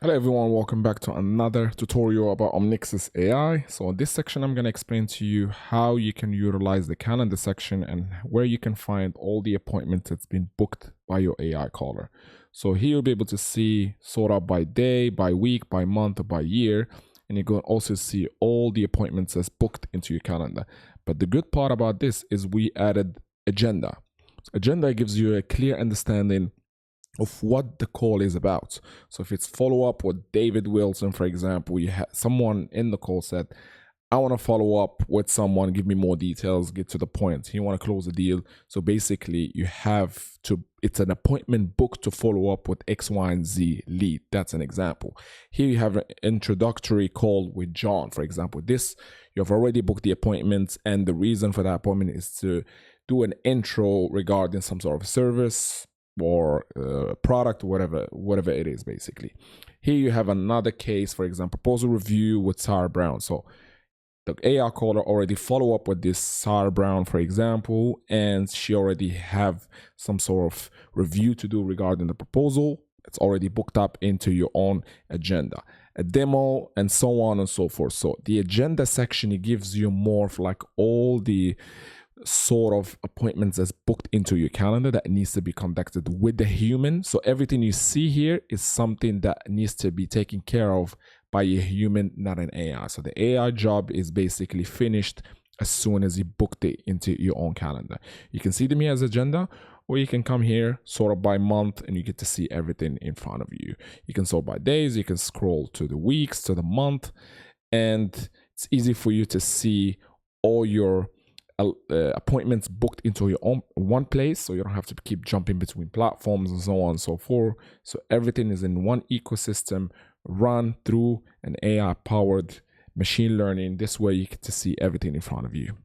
Hello everyone, welcome back to another tutorial about OMNIXIS AI. So in this section, I'm going to explain to you how you can utilize the calendar section and where you can find all the appointments that's been booked by your AI caller. So here you'll be able to see sort out by day, by week, by month, or by year. And you're going to also see all the appointments that's booked into your calendar. But the good part about this is we added agenda. So agenda gives you a clear understanding of what the call is about. So if it's follow up with David Wilson, for example, you have someone in the call said, I want to follow up with someone, give me more details, get to the point. You want to close the deal. So basically you have to, it's an appointment booked to follow up with X, Y, and Z lead. That's an example. Here you have an introductory call with John, for example. This, you have already booked the appointment, and the reason for that appointment is to do an intro regarding some sort of service or product, whatever it is. Basically here you have another case, for example, proposal review with Sarah Brown. So the AI caller already follow up with this Sarah Brown, for example, and she already have some sort of review to do regarding the proposal. It's already booked up into your own agenda, a demo, and so on and so forth. So the agenda section, it gives you more of like all the sort of appointments that's booked into your calendar that needs to be conducted with the human. So everything you see here is something that needs to be taken care of by a human, not an AI. So the AI job is basically finished as soon as you booked it into your own calendar. You can see them here as agenda, or you can come here sort of by month and you get to see everything in front of you. You can sort by days, you can scroll to the weeks, to the month, and it's easy for you to see all your appointments booked into your own one place, so you don't have to keep jumping between platforms and so on and so forth. So everything is in one ecosystem run through an AI powered machine learning. This way you get to see everything in front of you.